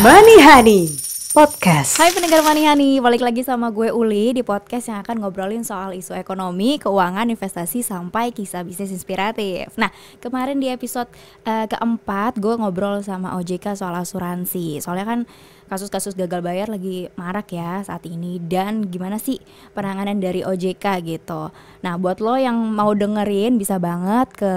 Money Honey Podcast. Hai pendengar Money Honey, balik lagi sama gue Uli di podcast yang akan ngobrolin soal isu ekonomi, keuangan, investasi, sampai kisah bisnis inspiratif. Nah, kemarin di episode keempat gue ngobrol sama OJK soal asuransi. Soalnya kan kasus-kasus gagal bayar lagi marak ya saat ini. Dan gimana sih penanganan dari OJK gitu. Nah, buat lo yang mau dengerin bisa banget ke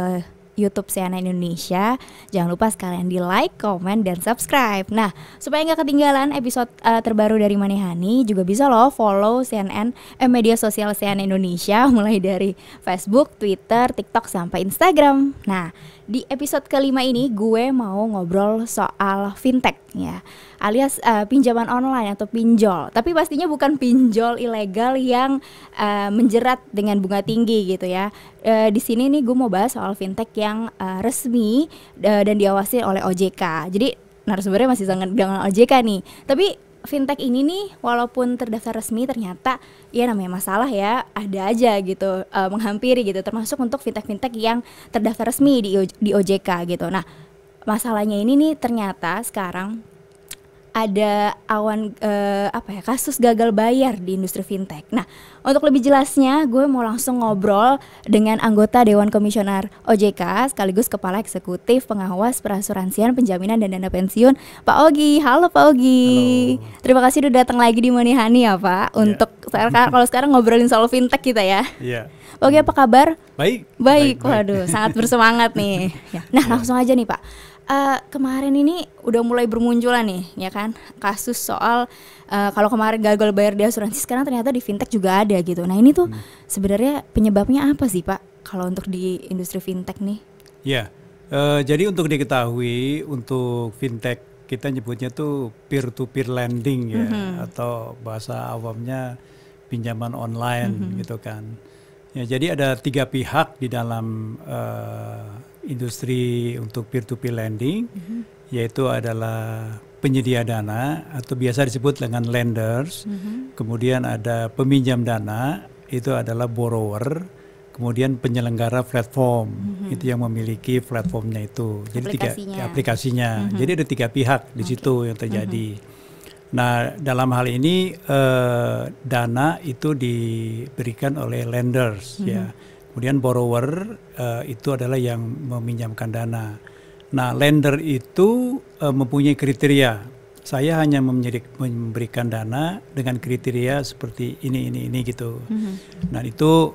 YouTube CNN Indonesia. Jangan lupa sekalian di like, komen, dan subscribe. Nah, supaya nggak ketinggalan episode terbaru dari Money Honey, juga bisa lo follow CNN, media sosial CNN Indonesia, mulai dari Facebook, Twitter, TikTok, sampai Instagram. Nah, di episode kelima ini gue mau ngobrol soal fintech ya, alias pinjaman online atau pinjol. Tapi pastinya bukan pinjol ilegal yang menjerat dengan bunga tinggi gitu ya. Di sini nih gue mau bahas soal fintech yang resmi dan diawasi oleh OJK. Jadi narasumbernya masih sangat dengan OJK nih. Tapi fintech ini nih walaupun terdaftar resmi ternyata ya namanya masalah ya ada aja gitu menghampiri gitu, termasuk untuk fintech-fintech yang terdaftar resmi di OJK gitu. Nah, masalahnya ini nih ternyata sekarang ada awan kasus gagal bayar di industri fintech. Nah, untuk lebih jelasnya gue mau langsung ngobrol dengan anggota Dewan Komisioner OJK sekaligus Kepala Eksekutif Pengawas Perasuransian Penjaminan dan Dana Pensiun, Pak Ogi. Halo Pak Ogi. Halo. Terima kasih udah datang lagi di Money Honey ya Pak. Yeah. Untuk kalau sekarang ngobrolin soal fintech kita ya. Iya. Pak Ogi, apa kabar? Baik. Waduh, sangat bersemangat nih. Nah, langsung aja nih Pak. Kemarin ini udah mulai bermunculan nih, ya kan, kasus soal kalau kemarin gagal bayar di asuransi, sekarang ternyata di fintech juga ada gitu. Nah ini tuh sebenarnya penyebabnya apa sih Pak, kalau untuk di industri fintech nih? Ya, jadi untuk diketahui untuk fintech kita nyebutnya tuh peer-to-peer lending ya, atau bahasa awamnya pinjaman online gitu kan. Ya, jadi ada 3 pihak di dalam industri untuk peer-to-peer lending, yaitu adalah penyedia dana atau biasa disebut dengan lenders, kemudian ada peminjam dana, itu adalah borrower, kemudian penyelenggara platform, itu yang memiliki platformnya itu. Jadi aplikasinya. Jadi ada 3 pihak di situ yang terjadi. Nah, dalam hal ini dana itu diberikan oleh lenders ya. Kemudian borrower itu adalah yang meminjamkan dana. Nah, lender itu mempunyai kriteria. Saya hanya memberikan dana dengan kriteria seperti ini gitu. Nah, itu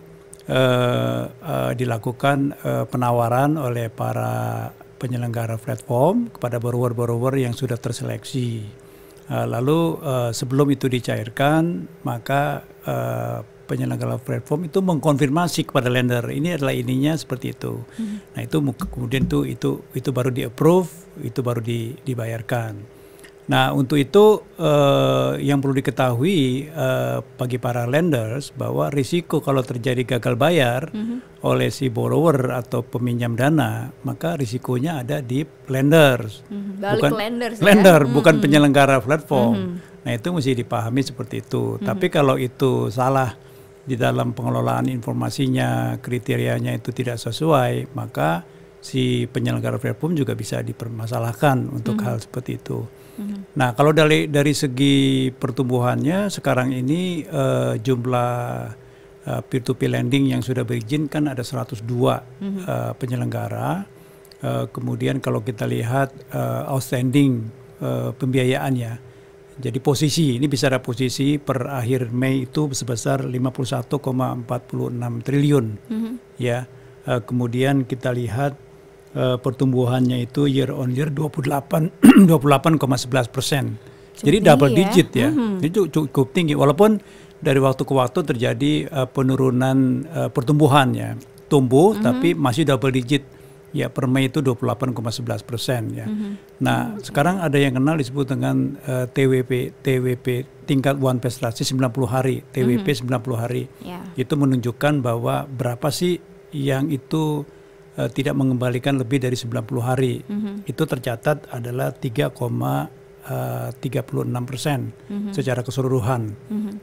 dilakukan penawaran oleh para penyelenggara platform kepada borrower-borrower yang sudah terseleksi. Lalu sebelum itu dicairkan, maka penyelenggara platform itu mengkonfirmasi kepada lender ini adalah ininya seperti itu. Nah, itu kemudian itu baru di-approve, itu baru dibayarkan. Nah, untuk itu yang perlu diketahui bagi para lenders bahwa risiko kalau terjadi gagal bayar oleh si borrower atau peminjam dana, maka risikonya ada di lenders. Bukan lender, bukan penyelenggara platform. Nah, itu mesti dipahami seperti itu. Tapi kalau itu salah di dalam pengelolaan informasinya, kriterianya itu tidak sesuai, maka si penyelenggara platform juga bisa dipermasalahkan untuk hal seperti itu. Nah, kalau dari segi pertumbuhannya sekarang ini jumlah peer-to-peer lending yang sudah berizin kan ada 102 penyelenggara. Kemudian kalau kita lihat outstanding pembiayaannya, jadi posisi, ini bicara posisi per akhir Mei itu sebesar 51,46 triliun. Ya, kemudian kita lihat pertumbuhannya itu year on year 28,11%. Jadi double digit ya. Itu cukup tinggi walaupun dari waktu ke waktu terjadi penurunan pertumbuhannya. Tumbuh tapi masih double digit. Ya, per Mei itu 28,11% ya. Nah, sekarang ada yang kenal disebut dengan TWP tingkat one prestasi 90 hari, TWP 90 hari. Itu menunjukkan bahwa berapa sih yang itu tidak mengembalikan lebih dari 90 hari. Itu tercatat adalah 3,36% secara keseluruhan.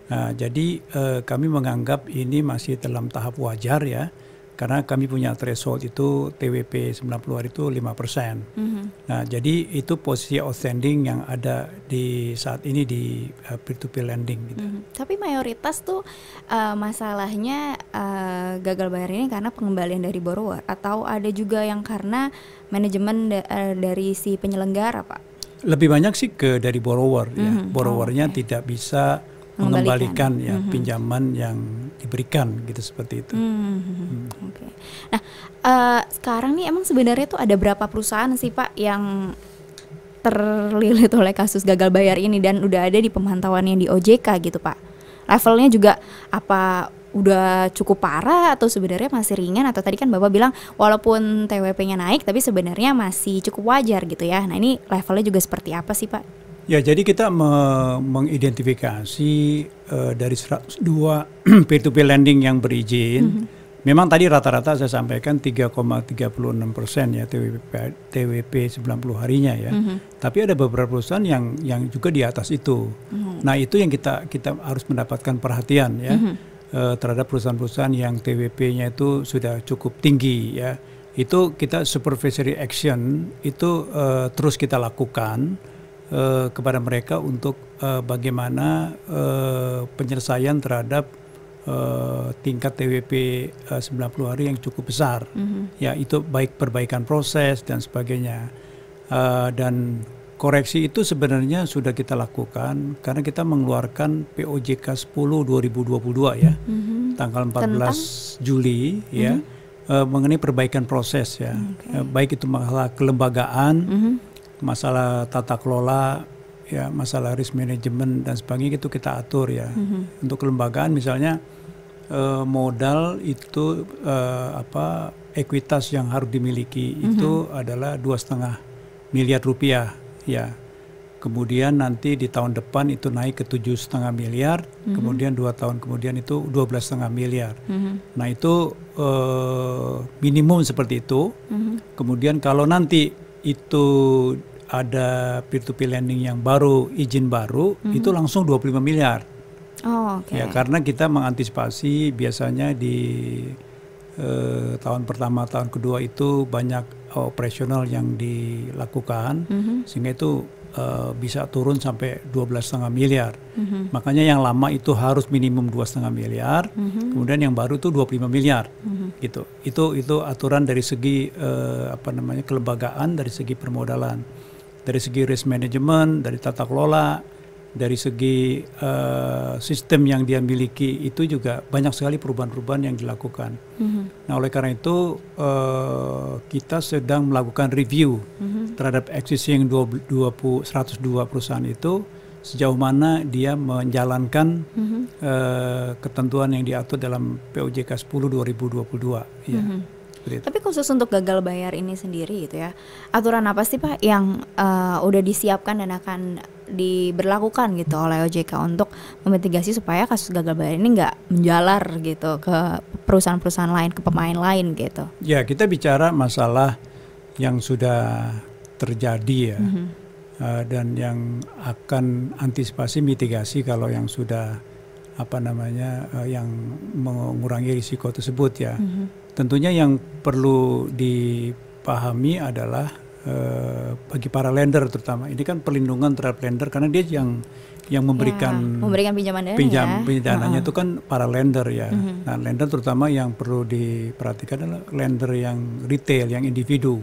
Nah, jadi kami menganggap ini masih dalam tahap wajar ya. Karena kami punya threshold itu TWP 90 hari itu 5%. Nah, jadi itu posisi outstanding yang ada di saat ini di peer-to-peer lending gitu. Tapi mayoritas tuh masalahnya gagal bayar ini karena pengembalian dari borrower, atau ada juga yang karena manajemen dari si penyelenggara, Pak? Lebih banyak sih dari borrower ya. Borrowernya tidak bisa mengembalikan ya pinjaman yang diberikan gitu, seperti itu. Oke. Nah, sekarang nih emang sebenarnya tuh ada berapa perusahaan sih, Pak, yang terlilit oleh kasus gagal bayar ini dan udah ada di pemantauannya di OJK gitu, Pak? Levelnya juga apa udah cukup parah atau sebenarnya masih ringan, atau tadi kan Bapak bilang walaupun TWP-nya naik tapi sebenarnya masih cukup wajar gitu ya. Nah, ini levelnya juga seperti apa sih, Pak? Ya, jadi kita mengidentifikasi dari 102 peer-to-peer lending yang berizin. Memang tadi rata-rata saya sampaikan 3,36% ya TWP 90 harinya ya. Tapi ada beberapa perusahaan yang juga di atas itu. Nah, itu yang kita harus mendapatkan perhatian ya terhadap perusahaan-perusahaan yang TWP-nya itu sudah cukup tinggi ya. Itu kita supervisory action itu terus kita lakukan kepada mereka untuk bagaimana penyelesaian terhadap tingkat TWP 90 hari yang cukup besar. Ya, itu baik perbaikan proses dan sebagainya. Dan koreksi itu sebenarnya sudah kita lakukan karena kita mengeluarkan POJK 10 2022 ya. Tanggal 14 Juli ya. Mengenai perbaikan proses ya. Baik itu masalah kelembagaan, masalah tata kelola, ya, masalah risk management dan sebagainya, itu kita atur ya. Untuk kelembagaan misalnya modal itu ekuitas yang harus dimiliki itu adalah 2,5 miliar rupiah ya. Kemudian nanti di tahun depan itu naik ke 7,5 miliar, kemudian 2 tahun kemudian itu 12,5 miliar. Nah, itu minimum seperti itu. Kemudian kalau nanti itu ada peer-to-peer lending yang baru, izin baru, itu langsung 25 miliar. Ya, karena kita mengantisipasi biasanya di tahun pertama, tahun kedua itu banyak operasional yang dilakukan, sehingga itu bisa turun sampai 12,5 miliar. Makanya yang lama itu harus minimum 2,5 miliar, kemudian yang baru itu 25 miliar. Gitu. Itu aturan dari segi kelembagaan, dari segi permodalan, dari segi risk management, dari tata kelola, dari segi sistem yang dia miliki, itu juga banyak sekali perubahan-perubahan yang dilakukan. Nah, oleh karena itu kita sedang melakukan review terhadap existing 102 perusahaan itu, sejauh mana dia menjalankan ketentuan yang diatur dalam POJK 10 2022 ya. Tapi khusus untuk gagal bayar ini sendiri gitu ya, aturan apa sih, Pak, yang udah disiapkan dan akan diberlakukan gitu oleh OJK untuk memitigasi supaya kasus gagal bayar ini nggak menjalar gitu ke perusahaan-perusahaan lain, ke pemain lain gitu? Ya, kita bicara masalah yang sudah terjadi ya, dan yang akan antisipasi mitigasi kalau yang sudah yang mengurangi risiko tersebut ya. Tentunya yang perlu dipahami adalah bagi para lender terutama, ini kan perlindungan terhadap lender karena dia yang memberikan pinjaman dana dananya itu kan para lender ya. Nah, lender terutama yang perlu diperhatikan adalah lender yang retail, yang individu.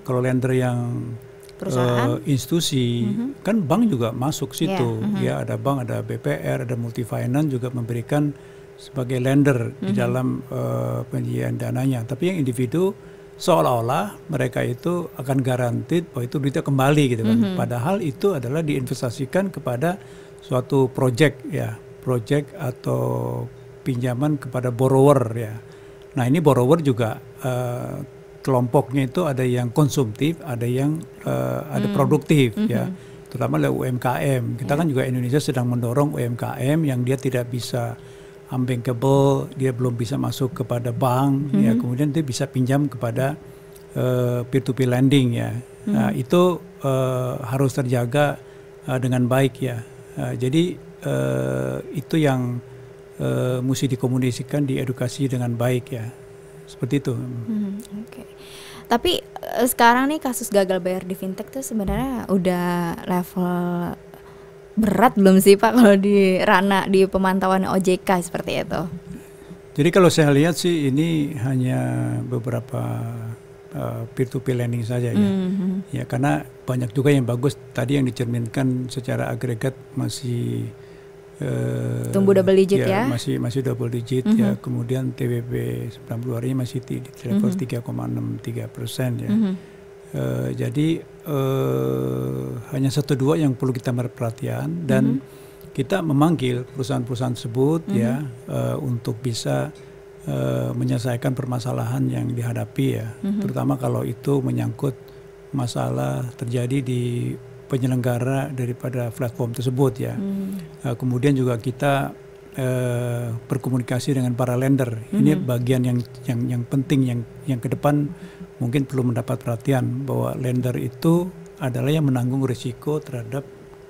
Kalau lender yang perusahaan, institusi, kan bank juga masuk situ. Ya, ada bank, ada BPR, ada multifinance juga memberikan sebagai lender di dalam penyediaan dananya. Tapi yang individu seolah-olah mereka itu akan garanti bahwa itu duitnya kembali gitu kan. Padahal itu adalah diinvestasikan kepada suatu project ya, project atau pinjaman kepada borrower ya. Nah, ini borrower juga kelompoknya itu ada yang konsumtif, ada yang ada produktif ya, terutama oleh UMKM. Kita kan juga Indonesia sedang mendorong UMKM yang dia tidak bisa unbankable, dia belum bisa masuk kepada bank ya, kemudian dia bisa pinjam kepada peer-to-peer lending ya. Nah, itu harus terjaga dengan baik ya. Jadi itu yang mesti dikomunikasikan, diedukasi dengan baik ya. seperti itu. Oke. Tapi sekarang nih kasus gagal bayar di fintech tuh sebenarnya udah level berat belum sih Pak kalau di ranah di pemantauan OJK seperti itu? Jadi kalau saya lihat sih ini hanya beberapa peer-to-peer lending saja ya. Ya karena banyak juga yang bagus tadi yang dicerminkan secara agregat masih tumbuh double digit ya? Masih double digit ya. Kemudian TWB 90 harinya masih di level 3,63% ya. Jadi hanya 1-2 yang perlu kita perhatian dan kita memanggil perusahaan-perusahaan tersebut ya untuk bisa menyelesaikan permasalahan yang dihadapi ya, terutama kalau itu menyangkut masalah terjadi di penyelenggara daripada platform tersebut ya. Kemudian juga kita berkomunikasi dengan para lender. Ini bagian yang penting yang ke depan mungkin perlu mendapat perhatian bahwa lender itu adalah yang menanggung risiko terhadap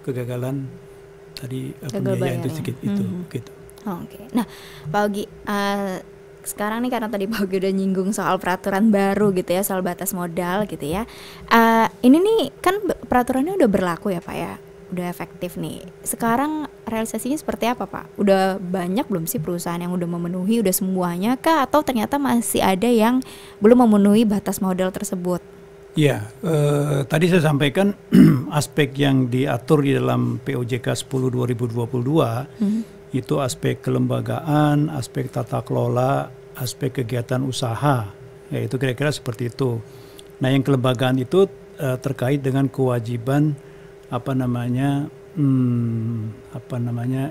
kegagalan tadi pembiayaan itu sedikit itu gitu. Oke. Nah, Pak Ogi, sekarang nih karena tadi Pak Ogi udah nyinggung soal peraturan baru gitu ya, soal batas modal gitu ya. Ini nih kan peraturannya udah berlaku ya Pak ya, udah efektif nih. Sekarang realisasinya seperti apa Pak? Udah banyak belum sih perusahaan yang udah memenuhi, udah semuanya kah? Atau ternyata masih ada yang belum memenuhi batas modal tersebut? Ya, tadi saya sampaikan aspek yang diatur di dalam POJK 10 2022 itu aspek kelembagaan, aspek tata kelola, aspek kegiatan usaha, ya itu kira-kira seperti itu. Nah, yang kelembagaan itu terkait dengan kewajiban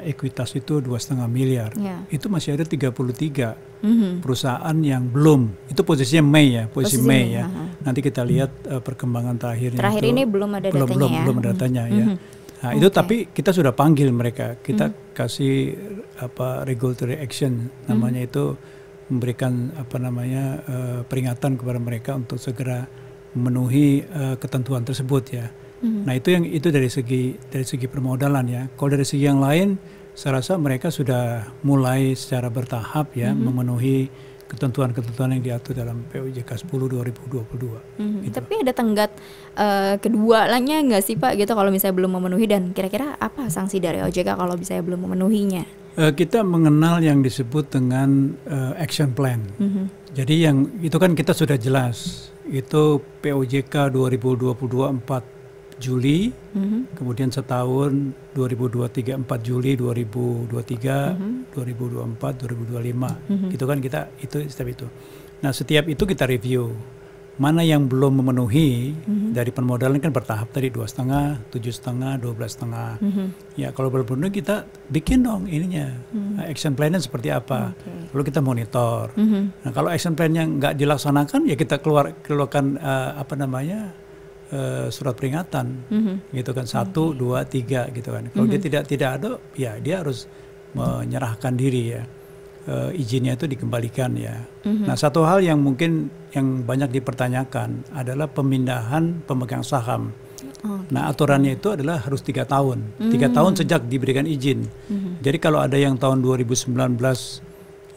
ekuitas itu 2,5 miliar. Yeah. Itu masih ada 33 perusahaan yang belum. Itu posisinya Mei ya, posisi Mei ya. Nanti kita lihat perkembangan terakhirnya. Terakhir ini belum ada datanya ya. Belum ada datanya ya. Nah, itu tapi kita sudah panggil mereka. Kita kasih regulatory action namanya itu, memberikan peringatan kepada mereka untuk segera memenuhi ketentuan tersebut ya. Nah, itu dari segi permodalan ya. Kalau dari segi yang lain, saya rasa mereka sudah mulai secara bertahap ya memenuhi ketentuan-ketentuan yang diatur dalam POJK 10 2022. Gitu. Tapi ada tenggat keduanya nggak sih Pak gitu kalau misalnya belum memenuhi, dan kira-kira apa sanksi dari OJK kalau misalnya belum memenuhinya? Kita mengenal yang disebut dengan action plan. Jadi yang itu kan kita sudah jelas, itu POJK 2022 4 Juli, kemudian setahun 2023 4 Juli 2023, 2024, 2025. Itu kan kita itu setiap itu. Nah, setiap itu kita review. Mana yang belum memenuhi dari permodalan kan bertahap tadi 2,5, 7,5, 12,5. Ya, kalau belum memenuhi kita bikin dong ininya. Action plan-nya seperti apa. Lalu kita monitor. Nah, kalau action plan-nya nggak dilaksanakan ya kita keluarkan surat peringatan, gitu kan, 1, 2, 3 gitu kan. Kalau dia tidak ada, ya dia harus menyerahkan diri ya, izinnya itu dikembalikan ya. Nah, satu hal yang mungkin yang banyak dipertanyakan adalah pemindahan pemegang saham. Nah, aturannya itu adalah harus 3 tahun, 3 tahun sejak diberikan izin. Jadi kalau ada yang tahun 2019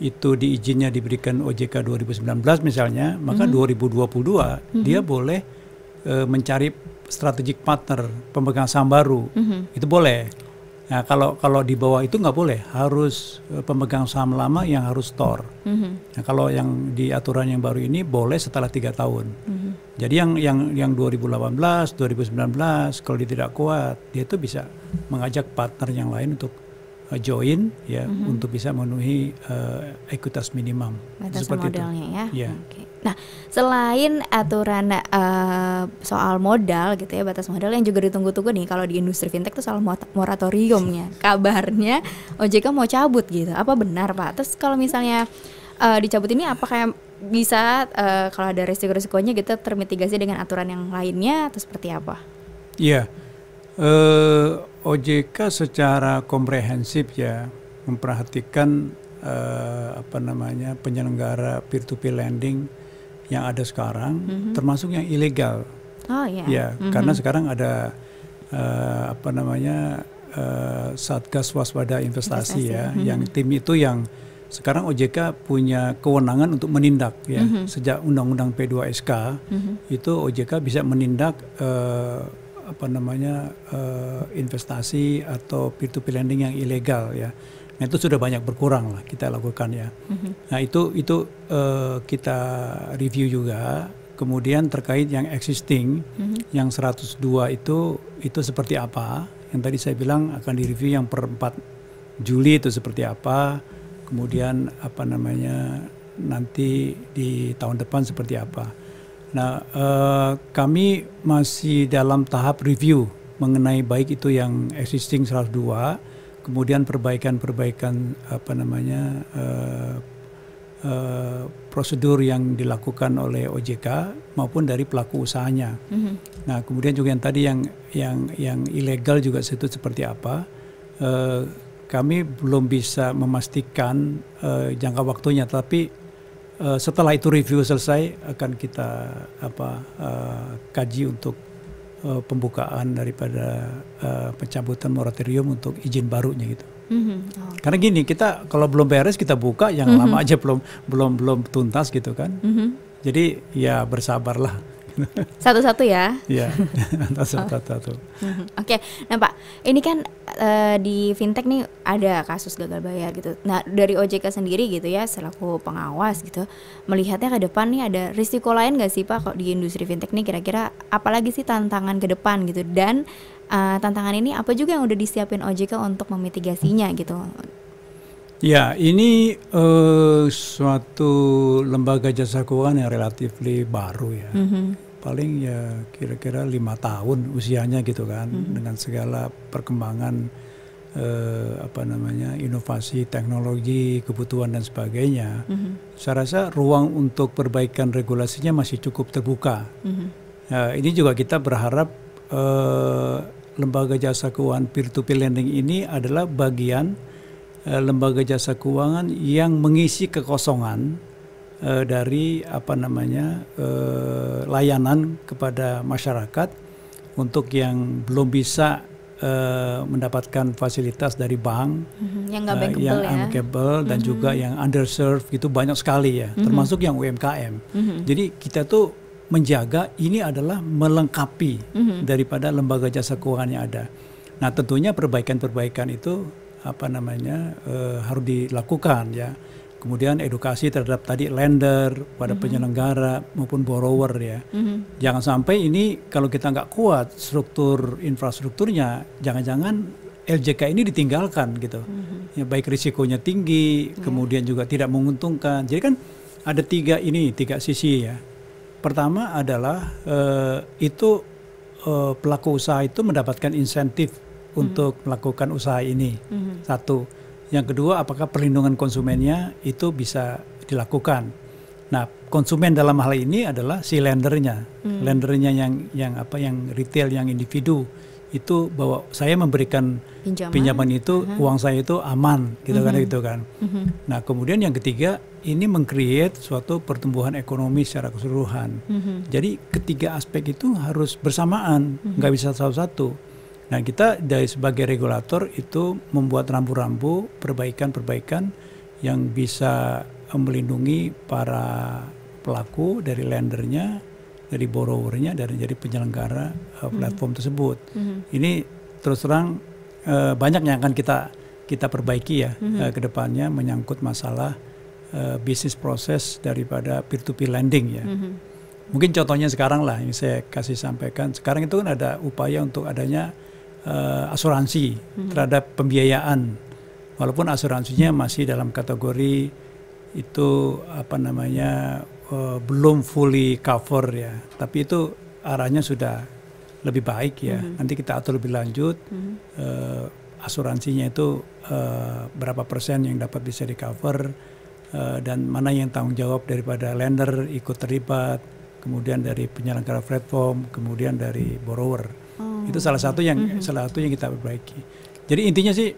itu izinnya diberikan OJK 2019 misalnya, maka 2022 dia boleh mencari strategic partner, pemegang saham baru, itu boleh. Nah, kalau di bawah itu nggak boleh, harus pemegang saham lama yang harus store. Nah, kalau yang di aturan yang baru ini boleh setelah 3 tahun. Jadi yang 2018, 2019 kalau dia tidak kuat, dia itu bisa mengajak partner yang lain untuk join ya, untuk bisa memenuhi ekuitas minimum. Batas modalnya itu. Ya. Okay. Nah, selain aturan soal modal gitu ya, batas modal yang juga ditunggu-tunggu nih kalau di industri fintech tuh soal moratoriumnya. Kabarnya OJK mau cabut gitu. Apa benar Pak? Terus kalau misalnya dicabut ini apakah bisa kalau ada risiko-risikonya gitu termitigasi dengan aturan yang lainnya atau seperti apa? Iya. OJK secara komprehensif ya memperhatikan penyelenggara peer-to-peer lending yang ada sekarang, termasuk yang ilegal. Oh iya. Ya, karena sekarang ada Satgas Waspada Investasi ya, yang tim itu yang sekarang OJK punya kewenangan untuk menindak ya. Sejak Undang-Undang P2SK itu OJK bisa menindak investasi atau peer-to-peer lending yang ilegal ya. Nah itu sudah banyak berkurang lah kita lakukan ya. Nah itu kita review juga. Kemudian terkait yang existing, yang 102 itu seperti apa? Yang tadi saya bilang akan direview yang per 4 Juli itu seperti apa? Kemudian nanti di tahun depan seperti apa? Nah kami masih dalam tahap review mengenai baik itu yang existing 102. Kemudian perbaikan prosedur yang dilakukan oleh OJK maupun dari pelaku usahanya. Nah, kemudian juga yang tadi yang ilegal juga itu seperti apa? Kami belum bisa memastikan jangka waktunya, tapi setelah itu review selesai akan kita kaji untuk pembukaan daripada pencabutan moratorium untuk izin barunya gitu. Karena gini, kita kalau belum beres kita buka, yang lama aja belum tuntas gitu kan. Jadi ya bersabarlah. Satu-satu ya. Iya, satu-satu. Oke, nah Pak, ini kan di fintech nih ada kasus gagal bayar gitu. Nah dari OJK sendiri gitu ya, selaku pengawas gitu, melihatnya ke depan nih ada risiko lain nggak sih Pak kok di industri fintech nih, kira-kira apalagi sih tantangan ke depan gitu, dan tantangan ini apa juga yang udah disiapin OJK untuk memitigasinya gitu? Ya, ini suatu lembaga jasa keuangan yang relatif baru ya. Paling ya kira-kira 5 tahun usianya gitu kan, dengan segala perkembangan inovasi teknologi, kebutuhan dan sebagainya. Saya rasa ruang untuk perbaikan regulasinya masih cukup terbuka. Ini juga kita berharap lembaga jasa keuangan peer-to-peer lending ini adalah bagian lembaga jasa keuangan yang mengisi kekosongan dari layanan kepada masyarakat untuk yang belum bisa mendapatkan fasilitas dari bank yang bankable dan juga yang underserved gitu, banyak sekali ya, termasuk yang UMKM. Jadi kita tuh menjaga ini adalah melengkapi daripada lembaga jasa keuangan yang ada. Nah tentunya perbaikan-perbaikan itu harus dilakukan ya. Kemudian edukasi terhadap tadi lender, pada penyelenggara maupun borrower ya. Jangan sampai ini kalau kita nggak kuat struktur infrastrukturnya, jangan-jangan LJK ini ditinggalkan gitu. Ya, baik risikonya tinggi, kemudian juga tidak menguntungkan. Jadi kan ada tiga sisi ya. Pertama adalah pelaku usaha itu mendapatkan insentif untuk melakukan usaha ini. Satu. Yang kedua, apakah perlindungan konsumennya itu bisa dilakukan. Nah, konsumen dalam hal ini adalah si lendernya. Lendernya yang retail, yang individu. Itu bahwa saya memberikan pinjaman itu, uang saya itu aman, gitu kan. Nah, kemudian yang ketiga, ini meng-create suatu pertumbuhan ekonomi secara keseluruhan. Jadi ketiga aspek itu harus bersamaan, nggak bisa satu-satu. Nah, kita dari sebagai regulator itu membuat rambu-rambu perbaikan-perbaikan yang bisa melindungi para pelaku dari lendernya, dari borrowernya, dari penyelenggara platform tersebut. Ini terus terang banyak yang akan kita perbaiki ya ke depannya, menyangkut masalah bisnis proses daripada peer-to-peer lending ya. Mungkin contohnya sekarang lah yang saya kasih sampaikan. Sekarang itu kan ada upaya untuk adanya asuransi terhadap pembiayaan, walaupun asuransinya masih dalam kategori itu belum fully cover ya, tapi itu arahnya sudah lebih baik ya. Nanti kita atur lebih lanjut asuransinya itu berapa persen yang dapat bisa di cover, dan mana yang tanggung jawab daripada lender ikut terlibat, kemudian dari penyelenggara platform, kemudian dari borrower. Itu salah satu yang kita perbaiki. Jadi intinya sih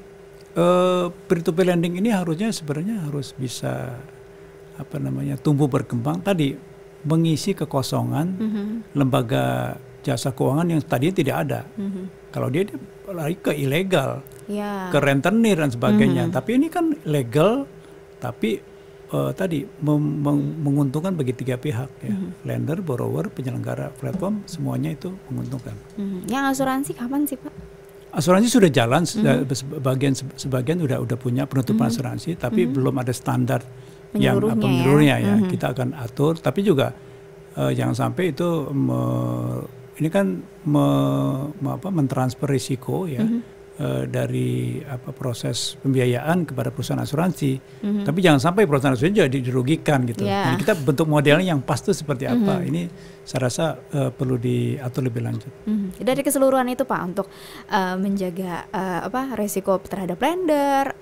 peer-to-peer lending ini sebenarnya harus bisa tumbuh berkembang, tadi mengisi kekosongan lembaga jasa keuangan yang tadinya tidak ada. Kalau dia lari ke ilegal, ke rentenir dan sebagainya. Tapi ini kan legal, Tapi tadi menguntungkan bagi 3 pihak ya, lender, borrower, penyelenggara platform, semuanya itu menguntungkan. Yang asuransi kapan sih Pak? Asuransi sudah jalan, sebagian udah punya penutupan asuransi, tapi belum ada standar yang menyeluruhnya ya. Kita akan atur, tapi juga jangan sampai itu ini kan mentransfer risiko ya. Dari proses pembiayaan kepada perusahaan asuransi, tapi jangan sampai perusahaan asuransi juga dirugikan gitu. Jadi kita bentuk modelnya yang pas itu seperti apa. Ini saya rasa perlu diatur lebih lanjut. Dari keseluruhan itu Pak, untuk menjaga resiko terhadap lender,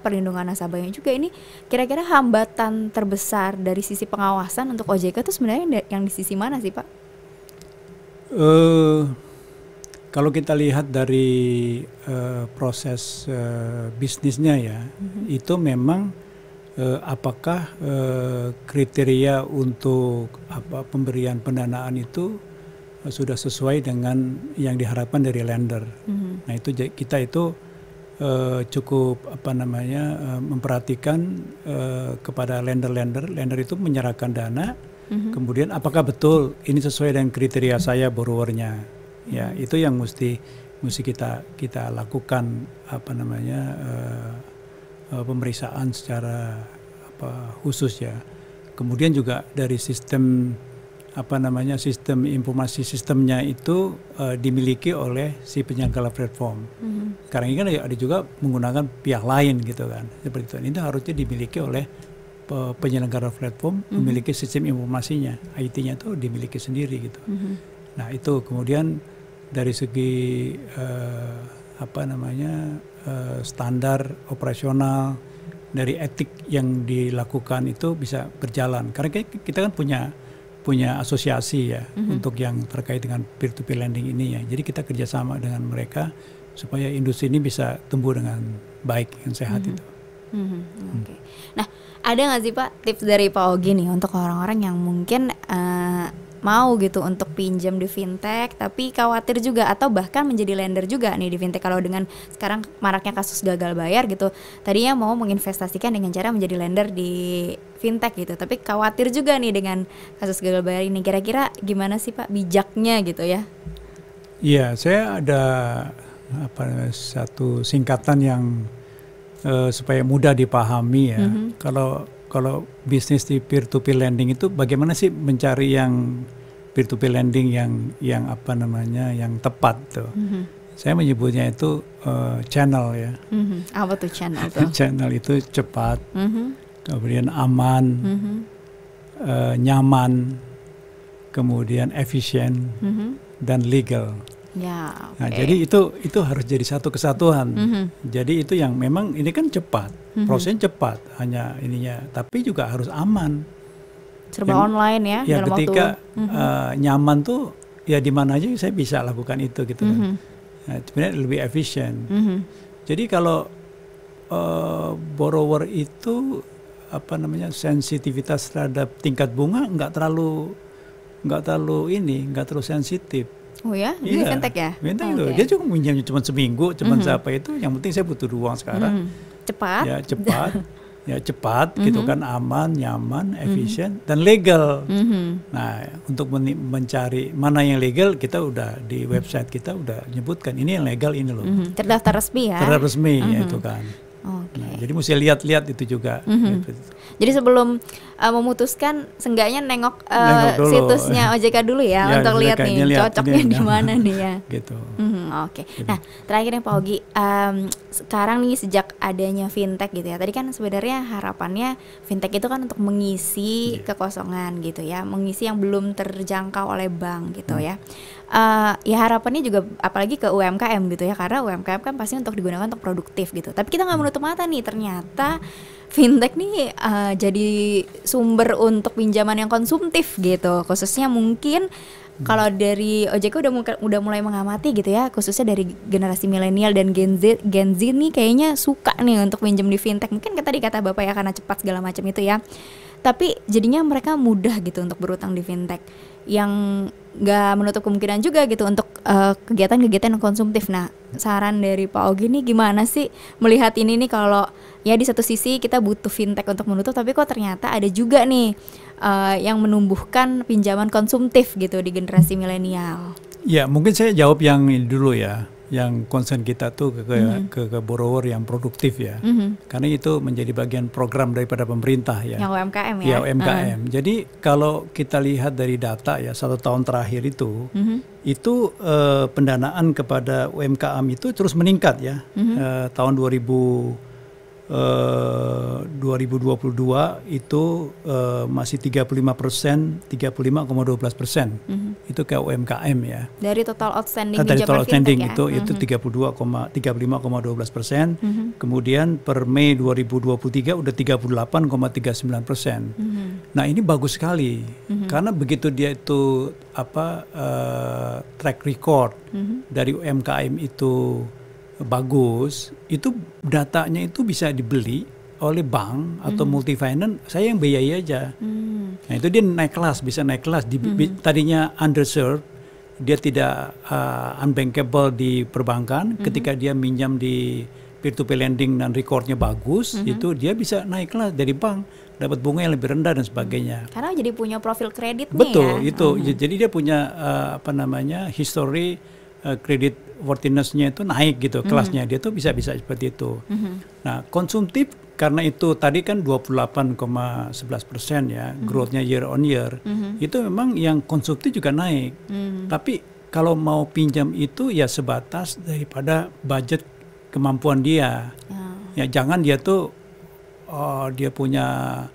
perlindungan nasabahnya juga, ini kira-kira hambatan terbesar dari sisi pengawasan untuk OJK itu sebenarnya yang di sisi mana sih Pak? Kalau kita lihat dari proses bisnisnya ya, itu memang apakah kriteria untuk pemberian pendanaan itu sudah sesuai dengan yang diharapkan dari lender. Nah itu kita itu cukup memperhatikan kepada lender itu menyerahkan dana, kemudian apakah betul ini sesuai dengan kriteria saya borrowernya. Ya, itu yang mesti kita lakukan pemeriksaan secara khusus ya. Kemudian juga dari sistem informasi sistemnya itu dimiliki oleh si penyelenggara platform. Sekarang ini kan ada juga menggunakan pihak lain gitu kan. Seperti itu. Ini harusnya dimiliki oleh penyelenggara platform, memiliki sistem informasinya, IT-nya itu dimiliki sendiri gitu. Nah, itu kemudian dari segi standar operasional, dari etik yang dilakukan itu bisa berjalan. Karena kita kan punya asosiasi ya untuk yang terkait dengan peer-to-peer lending ini ya. Jadi kita kerjasama dengan mereka supaya industri ini bisa tumbuh dengan baik, yang sehat itu. Okay. Nah, ada nggak sih Pak tips dari Pak Ogi nih untuk orang-orang yang mungkin mau gitu untuk pinjam di fintech tapi khawatir juga atau bahkan menjadi lender juga nih di fintech, kalau dengan sekarang maraknya kasus gagal bayar gitu, tadinya mau menginvestasikan dengan cara menjadi lender di fintech gitu, tapi khawatir juga nih dengan kasus gagal bayar ini, kira-kira gimana sih Pak bijaknya gitu ya? Iya, saya ada satu singkatan yang supaya mudah dipahami ya. Kalau bisnis di peer-to-peer lending itu bagaimana sih mencari yang peer-to-peer lending yang tepat tuh. Saya menyebutnya itu channel ya. Apa tuh channel tuh? Channel itu cepat, kemudian aman, nyaman, kemudian efisien dan legal. Ya, Nah, jadi itu harus jadi satu kesatuan. Jadi itu yang memang ini kan cepat, prosesnya cepat, hanya ininya, tapi juga harus aman. Serba online ya. Ya dalam ketika waktu, nyaman tuh ya di mana aja saya bisa lakukan itu gitu kan. Nah, sebenarnya lebih efisien. Jadi kalau borrower itu sensitivitas terhadap tingkat bunga nggak terlalu sensitif. Oh ya, di fintech ya? Fintech itu dia cuma minjamnya cuma seminggu, cuma siapa itu. Yang penting saya butuh uang sekarang. Cepat. Ya cepat, gitu kan, aman, nyaman, efisien dan legal. Nah, untuk mencari mana yang legal, kita udah di website kita udah nyebutkan ini yang legal ini loh. Terdaftar resmi ya? Terdaftar resmi ya itu kan. Okay. Nah, jadi mesti lihat itu juga. Jadi sebelum memutuskan, seenggaknya nengok dulu situsnya OJK dulu ya untuk lihat nih cocoknya di mana nih ya. Gitu. Oke. Nah, terakhir nih Pak Ogi, sekarang nih sejak adanya fintech gitu ya. Tadi kan sebenarnya harapannya fintech itu kan untuk mengisi kekosongan gitu ya, mengisi yang belum terjangkau oleh bank gitu ya. Ya harapannya juga apalagi ke UMKM gitu ya, karena UMKM kan pasti untuk digunakan untuk produktif gitu. Tapi kita nggak menutup mata nih, ternyata fintech nih jadi sumber untuk pinjaman yang konsumtif gitu, khususnya mungkin kalau dari OJK udah mulai mengamati gitu ya, khususnya dari generasi milenial dan Gen Z nih kayaknya suka nih untuk pinjam di fintech. Mungkin tadi kata Bapak ya karena cepat segala macam itu ya. Tapi jadinya mereka mudah gitu untuk berutang di fintech. Yang nggak menutup kemungkinan juga gitu untuk kegiatan-kegiatan yang konsumtif. Nah, saran dari Pak Ogi nih gimana sih melihat ini nih, kalau ya di satu sisi kita butuh fintech untuk menutup, tapi kok ternyata ada juga nih yang menumbuhkan pinjaman konsumtif gitu di generasi milenial. Ya, mungkin saya jawab yang ini dulu ya. Yang concern kita tuh ke borrower yang produktif ya, karena itu menjadi bagian program daripada pemerintah ya. Yang UMKM ya. Ya, UMKM. Jadi kalau kita lihat dari data ya 1 tahun terakhir itu pendanaan kepada UMKM itu terus meningkat ya. Tahun 2022 itu masih 35%, 35,12%. Itu ke UMKM ya. Dari total outstanding Dari total outstanding ya? itu 35,39%. Kemudian per Mei 2023 udah 38,39%. Nah, ini bagus sekali. Karena begitu dia itu track record dari UMKM itu bagus, itu datanya itu bisa dibeli oleh bank atau multifinance, saya yang biayai aja. Nah, itu dia naik kelas, bisa naik kelas. Tadinya underserved, dia tidak unbankable di perbankan. Ketika dia minjam di peer-to-peer lending dan recordnya bagus, itu dia bisa naik kelas dari bank, dapat bunga yang lebih rendah dan sebagainya. Karena jadi punya profil kreditnya. Betul, ya? itu. Jadi dia punya history kredit worthiness-nya itu naik gitu, kelasnya dia tuh bisa seperti itu. Nah, konsumtif karena itu tadi kan 28,11% ya, growth-nya year on year, itu memang yang konsumtif juga naik. Tapi kalau mau pinjam itu ya sebatas daripada budget kemampuan dia. Ya jangan dia tuh dia punya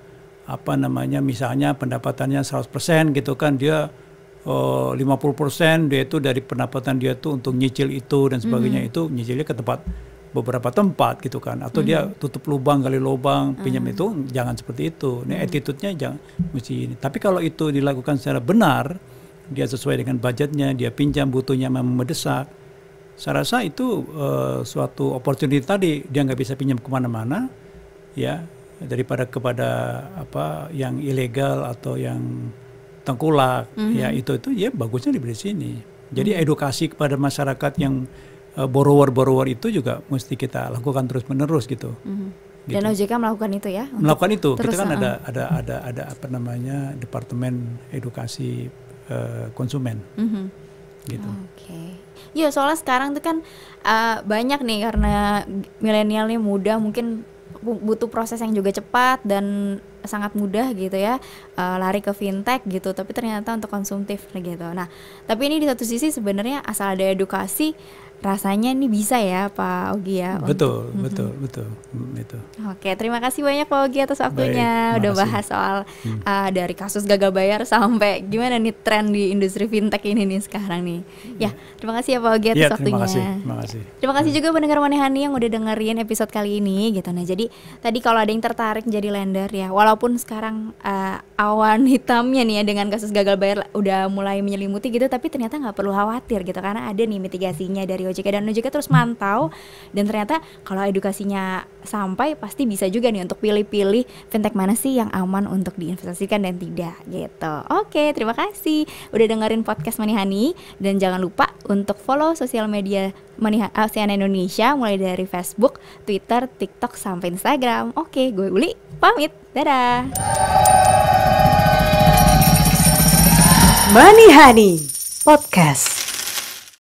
misalnya pendapatannya 100% gitu kan, dia 50% dia itu dari pendapatan dia tuh untuk nyicil itu dan sebagainya, itu nyicilnya ke beberapa tempat gitu kan, atau dia tutup lubang gali lubang pinjam itu, jangan seperti itu. Ini attitude-nya jangan mesti ini. Tapi kalau itu dilakukan secara benar, dia sesuai dengan budgetnya, dia pinjam butuhnya memang mendesak, saya rasa itu suatu opportunity tadi, dia nggak bisa pinjam kemana-mana ya, daripada kepada yang ilegal atau yang tengkulak, ya itu ya bagusnya diberi sini. Jadi edukasi kepada masyarakat yang borrower itu juga mesti kita lakukan terus menerus gitu. Gitu. Dan OJK melakukan itu ya? Melakukan itu, terus, kita kan ada departemen edukasi konsumen, gitu. Oke. Ya soalnya sekarang tuh kan banyak nih, karena milenial nih muda, mungkin butuh proses yang juga cepat dan sangat mudah gitu ya, lari ke fintech gitu, tapi ternyata untuk konsumtif gitu. Nah, tapi ini di satu sisi sebenarnya asal ada edukasi, rasanya ini bisa ya Pak Ogi ya. Betul. Itu. Oke, terima kasih banyak Pak Ogi atas waktunya. Baik, udah bahas soal dari kasus gagal bayar sampai gimana nih tren di industri fintech ini nih sekarang nih. Ya, terima kasih ya Pak Ogi atas waktunya. Terima kasih. Terima kasih juga pendengar Manihani yang udah dengerin episode kali ini gitu. Nah, jadi tadi kalau ada yang tertarik jadi lender ya, walaupun sekarang awan hitamnya nih ya dengan kasus gagal bayar udah mulai menyelimuti gitu, tapi ternyata nggak perlu khawatir gitu, karena ada nih mitigasinya dari OJK, dan OJK terus mantau, dan ternyata kalau edukasinya sampai pasti bisa juga nih untuk pilih-pilih fintech mana sih yang aman untuk diinvestasikan dan tidak gitu. Oke, terima kasih udah dengerin podcast Manihani, dan jangan lupa untuk follow sosial media CNN Indonesia mulai dari Facebook, Twitter, TikTok sampai Instagram. Oke, gue Uli pamit. Dadah. Manihani Podcast.